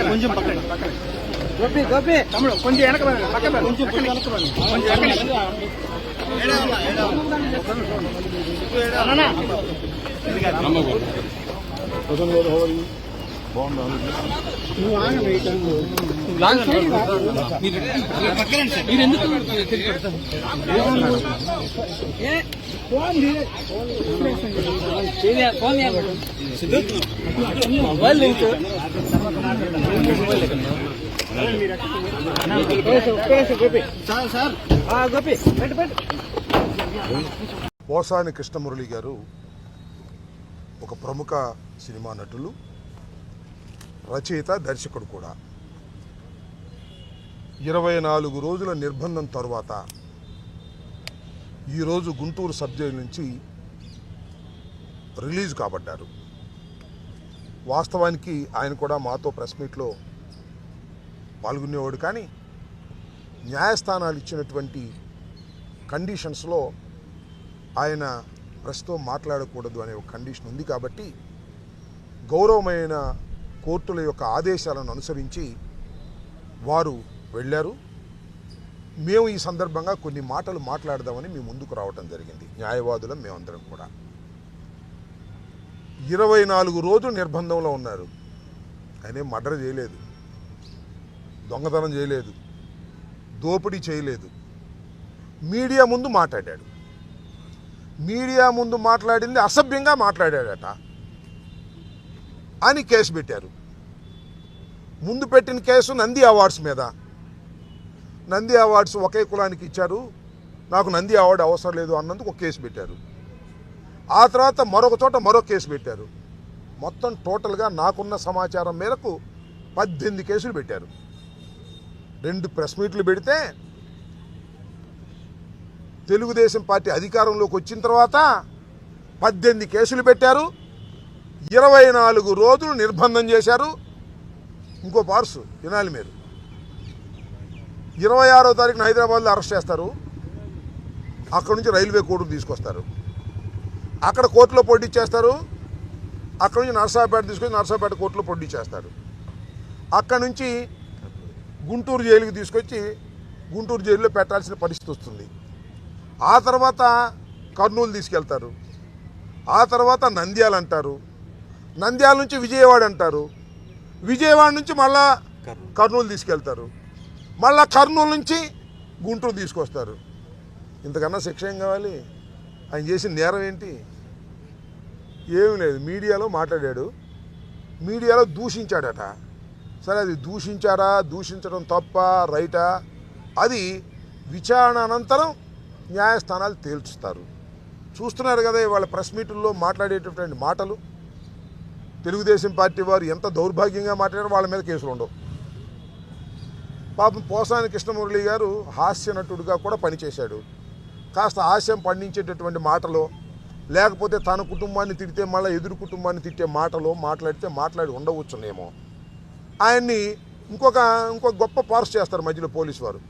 కొంచెం పక్కన గోపి గోపి తమ్ముడు కొంచెం వెనక పక్కన కొంచెం వెనక పోసాని కృష్ణమురళి గారు ఒక ప్రముఖ సినిమా నటులు, రచయిత, దర్శకుడు కూడా. 24 రోజుల నిర్బంధం తర్వాత ఈరోజు గుంటూరు సబ్ జైలు నుంచి రిలీజ్ కాబడ్డారు. వాస్తవానికి ఆయన కూడా మాతో ప్రెస్ మీట్లో పాల్గొనేవాడు, కానీ న్యాయస్థానాలు ఇచ్చినటువంటి కండిషన్స్లో ఆయన ప్రెస్తో మాట్లాడకూడదు అనే ఒక కండిషన్ ఉంది. కాబట్టి గౌరవమైన కోర్టుల యొక్క ఆదేశాలను అనుసరించి వారు వెళ్ళారు. మేము ఈ సందర్భంగా కొన్ని మాటలు మాట్లాడదామని మీ ముందుకు రావడం జరిగింది. న్యాయవాదులం మేమందరం కూడా 24 రోజులు నిర్బంధంలో ఉన్నారు. ఆయన మర్డర్ చేయలేదు, దొంగతనం చేయలేదు, దోపిడీ చేయలేదు. మీడియా ముందు మాట్లాడాడు. మీడియా ముందు మాట్లాడింది అసభ్యంగా మాట్లాడాడట అని కేసు పెట్టారు. ముందు పెట్టిన కేసు నంది అవార్డ్స్ మీద. నంది అవార్డ్స్ ఒకే కులానికి ఇచ్చారు, నాకు నంది అవార్డు అవసరం లేదు అన్నందుకు ఒక కేసు పెట్టారు. ఆ తర్వాత మరొక చోట మరో కేసు పెట్టారు. మొత్తం టోటల్గా నాకున్న సమాచారం మేరకు 18 కేసులు పెట్టారు. 2 ప్రెస్ మీట్లు పెడితే తెలుగుదేశం పార్టీ అధికారంలోకి వచ్చిన తర్వాత 18 కేసులు పెట్టారు. 24 రోజులు నిర్బంధం చేశారు. ఇంకో పార్సు వినాలి మీరు. 26వ తారీఖున హైదరాబాద్లో అరెస్ట్ చేస్తారు. అక్కడ నుంచి రైల్వే కోర్టుకు తీసుకొస్తారు. అక్కడ కోర్టులో పోటీ చేస్తారు. అక్కడ నుంచి నర్సాపేట తీసుకొని నర్సాపేట కోర్టులో పోటీ చేస్తారు. అక్కడ నుంచి గుంటూరు జైలుకి తీసుకొచ్చి గుంటూరు జైలులో పెట్టాల్సిన పరిస్థితి వస్తుంది. ఆ తర్వాత కర్నూలు తీసుకెళ్తారు. ఆ తర్వాత నంద్యాల అంటారు. నంద్యాల నుంచి విజయవాడ అంటారు. విజయవాడ నుంచి మళ్ళా కర్నూలు తీసుకెళ్తారు. మళ్ళా కర్నూలు నుంచి గుంటూరు తీసుకొస్తారు. ఇంతకన్నా శిక్ష ఏం కావాలి? ఆయన చేసిన నేరం ఏంటి? ఏమీ లేదు. మీడియాలో మాట్లాడాడు, మీడియాలో దూషించాడట. సరే, అది దూషించారా, దూషించడం తప్ప రైటా, అది విచారణ అనంతరం న్యాయస్థానాలు తేల్చుస్తారు. చూస్తున్నారు కదా ఇవాళ ప్రెస్ మీటుల్లో మాట్లాడేటటువంటి మాటలు. తెలుగుదేశం పార్టీ వారు ఎంత దౌర్భాగ్యంగా మాట్లాడారో వాళ్ళ మీద కేసులు ఉండవు. పాపం పోసాని కృష్ణమురళి గారు హాస్య నటుడిగా కూడా పనిచేశాడు. కాస్త హాస్యం పండించేటటువంటి మాటలు, లేకపోతే తన కుటుంబాన్ని తిడితే మళ్ళీ ఎదురు కుటుంబాన్ని తిట్టే మాటలు మాట్లాడి ఉండవచ్చునేమో. ఆయన్ని ఇంకొక గొప్ప పార్స్ చేస్తారు మధ్యలో పోలీసు వారు.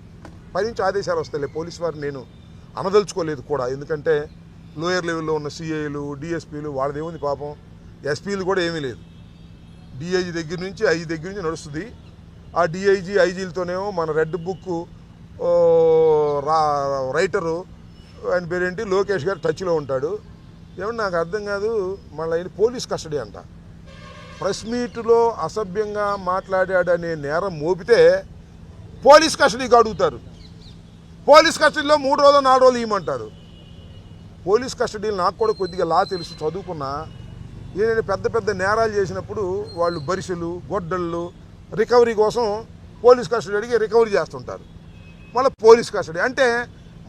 పైనుంచి ఆదేశాలు వస్తాయి. పోలీసు వారు నేను అనదలుచుకోలేదు కూడా, ఎందుకంటే లోయర్ లెవెల్లో ఉన్న సిఐలు, డిఎస్పీలు వాళ్ళదేముంది పాపం. ఎస్పీలు కూడా ఏమీ లేదు. డిఐజీ దగ్గర నుంచి ఐజీ దగ్గర నుంచి నడుస్తుంది. ఆ డిఐజీ ఐజీలతోనేమో మన రెడ్ బుక్ రైటరు ఆయన పేరేంటి లోకేష్ గారు టచ్లో ఉంటాడు. ఏమన్నా నాకు అర్థం కాదు. మళ్ళీ ఆయన పోలీస్ కస్టడీ అంట. ప్రెస్ మీట్లో అసభ్యంగా మాట్లాడాడనే నేరం మోపితే పోలీస్ కస్టడీకి అడుగుతారు. పోలీస్ కస్టడీలో 3 రోజులు 4 రోజులు ఇవ్వమంటారు. పోలీస్ కస్టడీలో నాకు కూడా కొద్దిగా లా తెలుసు, చదువుకున్నా. ఏంటంటే పెద్ద పెద్ద నేరాలు చేసినప్పుడు వాళ్ళు బరిసెలు గొడ్డళ్ళు రికవరీ కోసం పోలీస్ కస్టడీ అడిగి రికవరీ చేస్తుంటారు. మళ్ళీ పోలీస్ కస్టడీ అంటే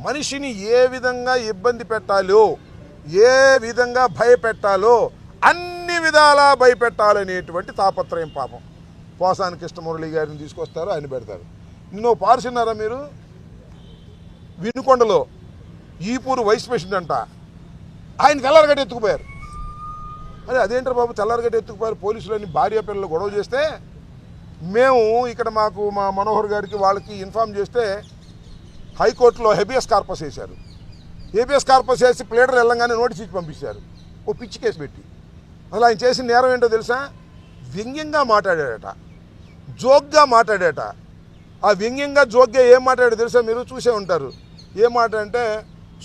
మనిషిని ఏ విధంగా ఇబ్బంది పెట్టాలో, ఏ విధంగా భయపెట్టాలో అన్ని విధాలా భయపెట్టాలనేటువంటి తాపత్రయం పాపం. పోసాని కృష్ణమురళి గారిని తీసుకొస్తారు, ఆయన పెడతారు. నిన్న పార్సిన్నారా మీరు? వినుకొండలో ఈపూరు వైస్ ప్రెసిడెంట్ అంట, ఆయన తెల్లారగడ్డ ఎత్తుకుపోయారు. అరే అదేంటారు బాబు తెల్లారగడ్డ ఎత్తుకుపోయారు? పోలీసులని భార్య పిల్లలు గొడవ చేస్తే మేము ఇక్కడ మాకు మా మనోహర్ గారికి వాళ్ళకి ఇన్ఫామ్ చేస్తే హైకోర్టులో హెబియస్ కార్పస్ వేశారు. హెబియస్ కార్పస్ వేసి ప్లేడర్ వెళ్ళంగానే నోటీస్ ఇచ్చి పంపించారు, ఓ పిచ్చి కేసు పెట్టి. అసలు ఆయన చేసిన నేరం ఏంటో తెలుసా? వ్యంగ్యంగా మాట్లాడాడట, జోక్గా మాట్లాడాడట. ఆ వ్యంగ్యంగా జోక్గా ఏం మాట్లాడాడో తెలుసా? మీరు చూసే ఉంటారు. ఏం మాట అంటే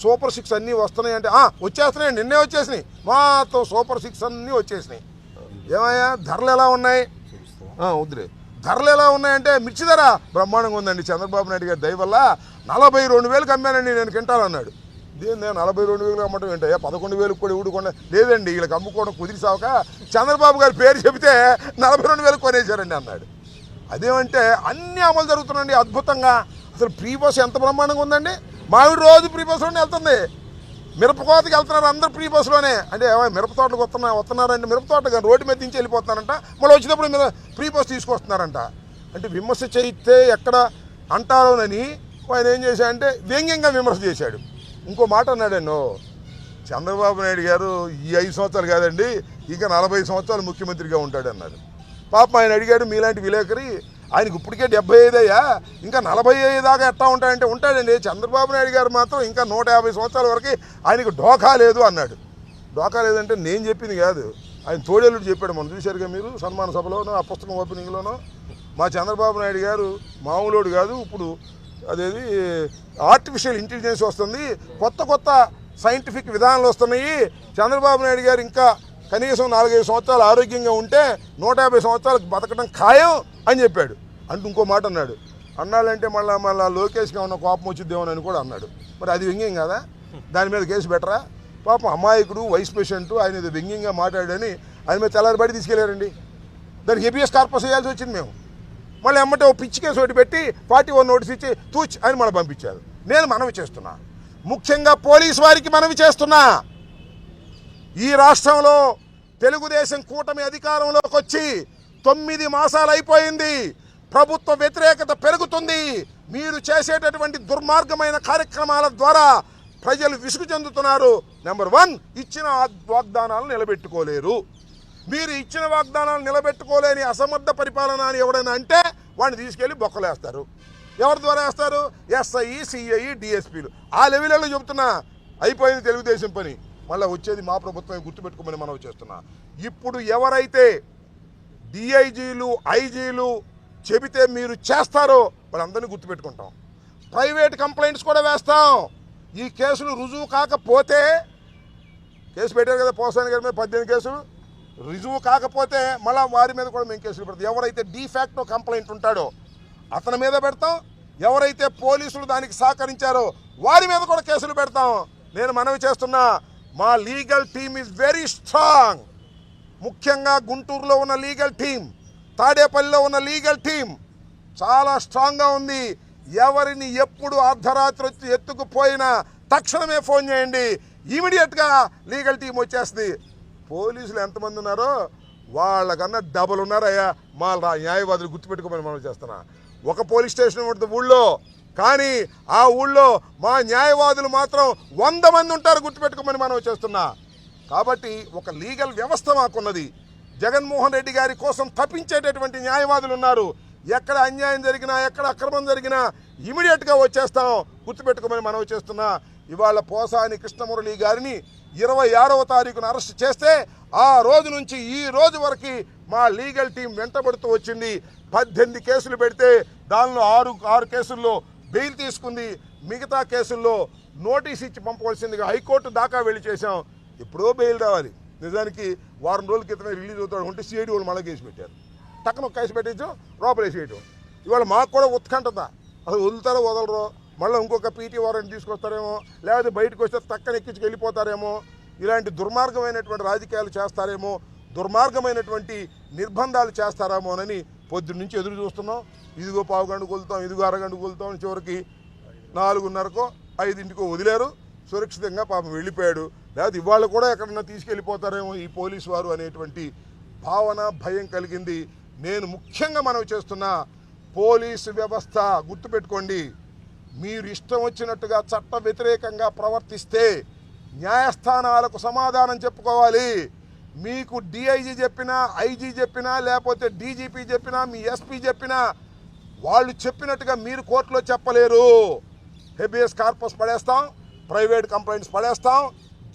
సూపర్ 6 అన్నీ వస్తున్నాయి అంటే వచ్చేస్తున్నాయి, నిన్నే వచ్చేసినాయి, మొత్తం సూపర్ 6 అన్నీ వచ్చేసినాయి. ఏమయ్యా ధరలు ఎలా ఉన్నాయి? వద్దులే, ధరలు ఎలా ఉన్నాయంటే మిర్చి ధర బ్రహ్మాండంగా ఉందండి, చంద్రబాబు నాయుడు గారి దయ వల్ల 42,000 అమ్మానండి నేను క్వింటాల్ అన్నాడు. దేని 42,000 అమ్మటం ఏంటయ్యా? 11,000 కూడా ఊడుకుండా లేదండి, వీళ్ళకి అమ్ముకోవడం కుదిరిసాక చంద్రబాబు గారి పేరు చెబితే 42,000 కొనేశారండి అన్నాడు. అదేమంటే అన్నీ అమలు జరుగుతున్నాయండి అద్భుతంగా. అసలు ప్రీ బస్ ఎంత బ్రహ్మాండంగా ఉందండి. మామిడి రోజు ప్రీ బస్సులోనే వెళ్తుంది, మిరపకోతకి వెళ్తున్నారు అందరూ ప్రీ బస్సులోనే. అంటే మిరప తోటలకు వస్తున్నారంటే మిరప తోట కానీ రోడ్డు మీద దించి వెళ్ళిపోతున్నారంట, మళ్ళీ వచ్చినప్పుడు మీరు ప్రీ బస్ తీసుకొస్తున్నారంట. అంటే విమర్శ చేయితే ఎక్కడ అంటారోనని ఆయన ఏం చేశాడంటే వ్యంగ్యంగా విమర్శ చేశాడు. ఇంకో మాట అన్నాడన్నో, చంద్రబాబు నాయుడు గారు ఈ 5 సంవత్సరాలు కాదండి ఇంకా 40 సంవత్సరాలు ముఖ్యమంత్రిగా ఉంటాడు అన్నాడు. పాపం ఆయన అడిగాడు మీలాంటి విలేకరి, ఆయనకు ఇప్పటికే 75 అయ్యా, ఇంకా 45 దాకా ఎట్లా ఉంటాడంటే ఉంటాడండి. చంద్రబాబు నాయుడు గారు మాత్రం ఇంకా 150 సంవత్సరాల వరకు ఆయనకు డోకా లేదు అన్నాడు. డోకా లేదంటే నేను చెప్పింది కాదు, ఆయన తోడేలుడు చెప్పాడు. మనం చూశారుగా మీరు సన్మాన సభలోనో ఆ పుస్తకం ఓపెనింగ్లోనో. మా చంద్రబాబు నాయుడు గారు మామూలుడు కాదు, ఇప్పుడు అదేది ఆర్టిఫిషియల్ ఇంటెలిజెన్స్ వస్తుంది, కొత్త కొత్త సైంటిఫిక్ విధానాలు వస్తున్నాయి. చంద్రబాబు నాయుడు గారు ఇంకా కనీసం 4-5 సంవత్సరాలు ఆరోగ్యంగా ఉంటే 150 సంవత్సరాలకు బతకడం ఖాయం అని చెప్పాడు. అంటూ ఇంకో మాట అన్నాడు, అన్నాడంటే మళ్ళీ లోకేష్గా ఉన్న కోపం వచ్చిద్దేమోనని కూడా అన్నాడు. మరి అది వ్యంగ్యం కదా, దాని మీద కేసు పెట్టరా? పాపం అమాయకుడు వైస్ ప్రెసిడెంట్ ఆయన ఇది వ్యంగ్యంగా మాట్లాడని ఆయన మీద తెల్లారిబడి తీసుకెళ్లారండి. దానికి హెబియస్ కార్పస్ వేయాల్సి వచ్చింది మేము. మళ్ళీ ఎమ్మటే ఓ పిచ్చి కేసు ఒకటి పెట్టి 41 నోటీస్ ఇచ్చి తూచ్ అని మళ్ళీ పంపించారు. నేను మనవి చేస్తున్నా, ముఖ్యంగా పోలీసు వారికి మనవి చేస్తున్నా, ఈ రాష్ట్రంలో తెలుగుదేశం కూటమి అధికారంలోకి వచ్చి 9 మాసాలు అయిపోయింది. ప్రభుత్వ వ్యతిరేకత పెరుగుతుంది. మీరు చేసేటటువంటి దుర్మార్గమైన కార్యక్రమాల ద్వారా ప్రజలు విసుగు చెందుతున్నారు. నెంబర్ 1, ఇచ్చిన వాగ్దానాలు నిలబెట్టుకోలేరు. మీరు ఇచ్చిన వాగ్దానాలు నిలబెట్టుకోలేని అసమర్థ పరిపాలన అని ఎవడైనా అంటే వాడిని తీసుకెళ్ళి బొక్కలేస్తారు. ఎవరి ద్వారా వేస్తారు? ఎస్ఐ, సిఐ, డిఎస్పీలు. ఆ లెవెల్లో చెబుతున్నా అయిపోయింది తెలుగుదేశం పని. మళ్ళీ వచ్చేది మా ప్రభుత్వం గుర్తుపెట్టుకోమని మనం చేస్తున్నా. ఇప్పుడు ఎవరైతే డిఐజీలు, ఐజీలు చెబితే మీరు చేస్తారో వాళ్ళందరినీ గుర్తుపెట్టుకుంటాం. ప్రైవేట్ కంప్లైంట్స్ కూడా వేస్తాం. ఈ కేసులు రుజువు కాకపోతే, కేసు పెట్టారు కదా పోసాని గారి మీద 18 కేసులు, రుజువు కాకపోతే మళ్ళీ వారి మీద కూడా మేము కేసులు పెడతాం. ఎవరైతే డీఫాక్టో కంప్లైంట్ ఉంటాడో అతని మీద పెడతాం. ఎవరైతే పోలీసులు దానికి సహకరించారో వారి మీద కూడా కేసులు పెడతాం. నేను మనవి చేస్తున్నా, మా legal team is very strong. ముఖ్యంగా గుంటూరులో ఉన్న లీగల్ టీం, తాడేపల్లిలో ఉన్న లీగల్ టీం చాలా స్ట్రాంగ్గా ఉంది. ఎవరిని ఎప్పుడు అర్ధరాత్రి వచ్చి ఎత్తుకుపోయినా తక్షణమే ఫోన్ చేయండి, ఇమీడియట్గా లీగల్ టీం వచ్చేస్తుంది. పోలీసులు ఎంతమంది ఉన్నారో వాళ్ళకన్నా డబుల్ ఉన్నారయ్యా మా న్యాయవాదులు, గుర్తుపెట్టుకోమని మనం చేస్తున్నా. ఒక పోలీస్ స్టేషన్ ఉంటుంది ఊళ్ళో, కానీ ఆ ఊళ్ళో మా న్యాయవాదులు మాత్రం 100 మంది ఉంటారు, గుర్తుపెట్టుకోమని మనం చేస్తున్నా. కాబట్టి ఒక లీగల్ వ్యవస్థ మాకున్నది. జగన్మోహన్ రెడ్డి గారి కోసం తప్పించేటటువంటి న్యాయవాదులు ఉన్నారు. ఎక్కడ అన్యాయం జరిగినా, ఎక్కడ అక్రమం జరిగినా ఇమీడియట్గా వచ్చేస్తాం, గుర్తుపెట్టుకోమని మనం చేస్తున్నా. ఇవాళ పోసాని కృష్ణమురళి గారిని 26వ తారీఖున అరెస్ట్ చేస్తే ఆ రోజు నుంచి ఈ రోజు వరకు మా లీగల్ టీం వెంటబడుతూ వచ్చింది. 18 కేసులు పెడితే దానిలో 6 కేసుల్లో బెయిల్ తీసుకుంది. మిగతా కేసుల్లో నోటీస్ ఇచ్చి పంపవలసిందిగా హైకోర్టు దాకా వెళ్ళి చేశాం. ఎప్పుడో బెయిల్ రావాలి. నిజానికి వారం రోజుల క్రితమే రిలీజ్ అవుతాడు ఉంటే సిఐడి వాళ్ళు మళ్ళీ కేసు పెట్టారు. టక్కన ఒక కేసు పెట్టించు లోపలేసేయటం. ఇవాళ మాకు కూడా ఉత్కంఠత, అసలు వదులుతారో వదలరో, మళ్ళీ ఇంకొక పీటీ వారెంట్ తీసుకొస్తారేమో, లేకపోతే బయటకు వస్తే తక్కన ఎక్కించుకు వెళ్ళిపోతారేమో, ఇలాంటి దుర్మార్గమైనటువంటి రాజకీయాలు చేస్తారేమో, దుర్మార్గమైనటువంటి నిర్బంధాలు చేస్తారామోనని పొద్దున్న నుంచి ఎదురు చూస్తున్నాం. ఇదిగో పావు గంటకు వెళ్తాం, ఇదిగో అరగంటకు వెళ్తాం, చివరికి 4:30కో 5ంటికో వదిలేరు. సురక్షితంగా పాపం వెళ్ళిపోయాడు. లేకపోతే ఇవాళ కూడా ఎక్కడన్నా తీసుకెళ్ళిపోతారేమో ఈ పోలీసు వారు అనేటువంటి భావన, భయం కలిగింది. నేను ముఖ్యంగా మనవి చేస్తున్నా, పోలీసు వ్యవస్థ గుర్తుపెట్టుకోండి, మీరు ఇష్టం వచ్చినట్టుగా చట్ట వ్యతిరేకంగా ప్రవర్తిస్తే న్యాయస్థానాలకు సమాధానం చెప్పుకోవాలి. మీకు డిఐజీ చెప్పినా, ఐజీ చెప్పినా, లేకపోతే డీజీపీ చెప్పినా, మీ ఎస్పీ చెప్పినా వాళ్ళు చెప్పినట్టుగా మీరు కోర్టులో చెప్పలేరు. హెబియస్ కార్పస్ పడేస్తాం, ప్రైవేట్ కంప్లైంట్స్ పడేస్తాం.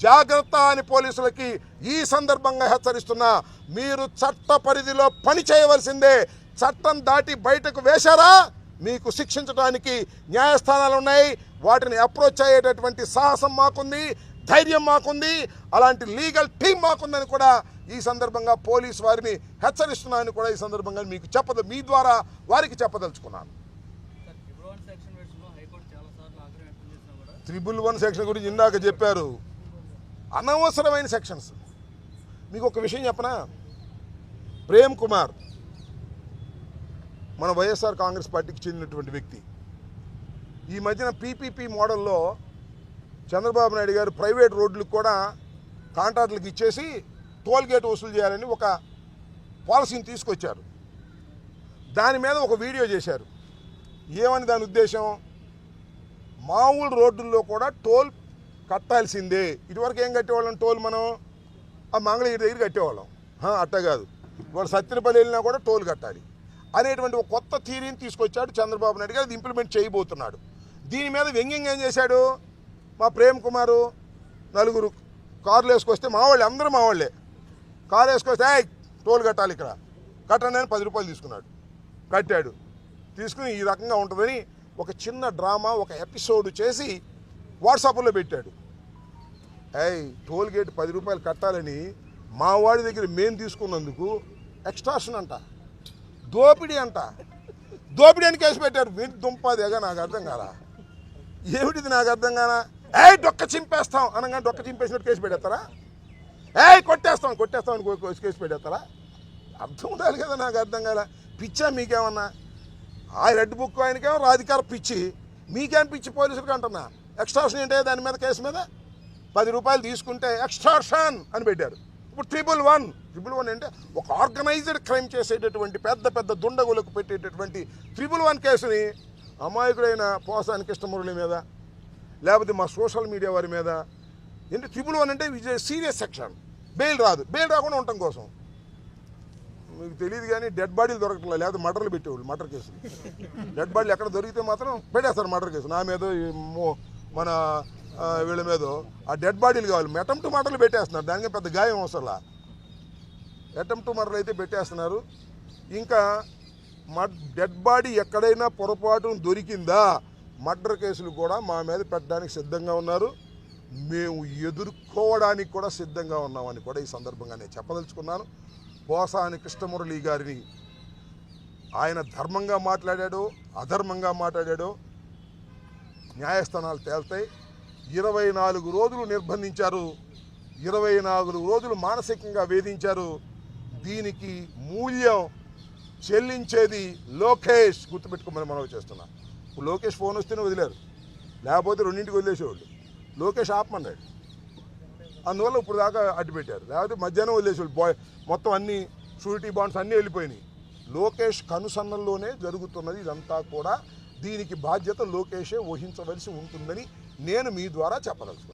జాగ్రత్త అని పోలీసులకి ఈ సందర్భంగా హెచ్చరిస్తున్నా. మీరు చట్ట పరిధిలో పని చేయవలసిందే. చట్టం దాటి బయటకు వేశారా మీకు శిక్షించడానికి న్యాయస్థానాలు ఉన్నాయి. వాటిని అప్రోచ్ అయ్యేటటువంటి సాహసం మాకుంది, ధైర్యం మాకుంది, అలాంటి లీగల్ టీం మాకుందని కూడా ఈ సందర్భంగా పోలీసు వారిని హెచ్చరిస్తున్నానని కూడా ఈ సందర్భంగా మీకు మీ ద్వారా వారికి చెప్పదలుచుకున్నాను. 111 సెక్షన్ గురించి ఇందాక చెప్పారు. అనవసరమైన సెక్షన్స్. మీకు ఒక విషయం చెప్పనా, ప్రేమ్ కుమార్ మన వైఎస్ఆర్ కాంగ్రెస్ పార్టీకి చెందినటువంటి వ్యక్తి. ఈ మధ్యన పీపీపీ మోడల్లో చంద్రబాబు నాయుడు గారు ప్రైవేట్ రోడ్లకు కూడా కాంట్రాక్టులకు ఇచ్చేసి టోల్ గేట్ వసూలు చేయాలని ఒక పాలసీని తీసుకొచ్చారు. దాని మీద ఒక వీడియో చేశారు. ఏమని దాని ఉద్దేశం, మామూలు రోడ్డుల్లో కూడా టోల్ కట్టాల్సిందే. ఇటువరకు ఏం కట్టేవాళ్ళం, టోల్ మనం ఆ మంగళగిరి దగ్గర కట్టేవాళ్ళం. అట్టా కాదు, ఇవాళ సత్యనపల్లి వెళ్ళినా కూడా టోల్ కట్టాలి అనేటువంటి ఒక కొత్త థియరీని తీసుకొచ్చాడు చంద్రబాబు నాయుడు గారు. అది ఇంప్లిమెంట్ చేయబోతున్నాడు. దీని మీద వ్యంగ్యంగా ఏం చేశాడు, మా ప్రేమ్ కుమారు 4 కార్లు వేసుకొస్తే అందరూ మా వాళ్ళే కారు వేసుకొస్తే టోల్ కట్టాలి ఇక్కడ కట్టండి అని 10 రూపాయలు తీసుకున్నాడు. కట్టాడు. తీసుకుని ఈ రకంగా ఉంటుందని ఒక చిన్న డ్రామా, ఒక ఎపిసోడ్ చేసి వాట్సాప్లో పెట్టాడు. టోల్ గేట్ 10 రూపాయలు కట్టాలని మా వాడి దగ్గర మేము తీసుకున్నందుకు ఎక్స్ట్రాషన్ అంట, దోపిడీ అంట. దోపిడీ అని కేసు పెట్టారు. దుంపదేగా నాకు అర్థం కాలా, ఏమిటిది నాకు అర్థం కాలా. డొక్క చింపేస్తాం అనగా డొక్క చింపేసినట్టు కేసు పెట్టేస్తారా? కొట్టేస్తాం అని కేసు పెట్టేస్తారా? అర్థం ఉండాలి కదా, నాకు అర్థం కాలా. పిచ్చా మీకేమన్నా? ఆ రెడ్ బుక్ ఆయనకేమో రాధికార పిచ్చి, మీకేం పిచ్చి పోలీసులకు అంటున్నా. ఎక్స్ట్రాషన్ ఏంటే దాని మీద, కేసు మీద 10 రూపాయలు తీసుకుంటే ఎక్స్ట్రాషన్ అని పెట్టారు. ఇప్పుడు 111 అంటే ఒక ఆర్గనైజ్డ్ క్రైమ్ చేసేటటువంటి పెద్ద దుండగులకు పెట్టేటటువంటి 111 కేసుని అమాయకుడైన పోసాని కృష్ణమురళి మీద, లేకపోతే మా సోషల్ మీడియా వారి మీద ఏంటి 111 అంటే సీరియస్ సెక్షన్. బెయిల్ రాదు. బెయిల్ రాకుండా ఉండటం కోసం. మీకు తెలియదు కానీ డెడ్ బాడీలు దొరకట్లేదు, లేకపోతే మర్డర్లు పెట్టేవాళ్ళు, మర్డర్ కేసులు. డెడ్ బాడీలు ఎక్కడ దొరికితే మాత్రం పెట్టేస్తారు మర్డర్ కేసు. నా మీద, మన వీళ్ళ మీద ఆ డెడ్ బాడీలు కావాలి. అటెంప్ట్ టు మర్డర్లు పెట్టేస్తున్నారు. దానికి పెద్ద గాయం అవసరంలా. అటెంప్ట్ టు మర్డర్లు అయితే పెట్టేస్తున్నారు. ఇంకా డెడ్ బాడీ ఎక్కడైనా పొరపాటు దొరికిందా మర్డర్ కేసులు కూడా మా మీద పెట్టడానికి సిద్ధంగా ఉన్నారు. మేము ఎదుర్కోవడానికి కూడా సిద్ధంగా ఉన్నామని కూడా ఈ సందర్భంగా నేను చెప్పదలుచుకున్నాను. పోసాని కృష్ణమురళి గారిని ఆయన ధర్మంగా మాట్లాడాడో అధర్మంగా మాట్లాడాడో న్యాయస్థానాలు తేల్తాయి. 24 రోజులు నిర్బంధించారు, 24 రోజులు మానసికంగా వేధించారు. దీనికి మూల్యం చెల్లించేది లోకేష్. గుర్తుపెట్టుకోమని మనవి చేస్తున్నా. ఇప్పుడు లోకేష్ ఫోన్ వస్తేనే వదిలేరు, లేకపోతే 2ంటికి వదిలేసేవాళ్ళు. లోకేష్ ఆపమన్నాడు, అందువల్ల ఇప్పుడు దాకా అడ్డుపెట్టారు. లేకపోతే మధ్యాహ్నం వదిలేసేవాళ్ళు. మొత్తం అన్ని షూరిటీ బాండ్స్ అన్నీ వెళ్ళిపోయినాయి. లోకేష్ కనుసన్నల్లోనే జరుగుతున్నది ఇదంతా కూడా. దీనికి బాధ్యత లోకేషే వహించవలసి ఉంటుందని నేను మీ ద్వారా చెప్పదలుచుకున్నాను.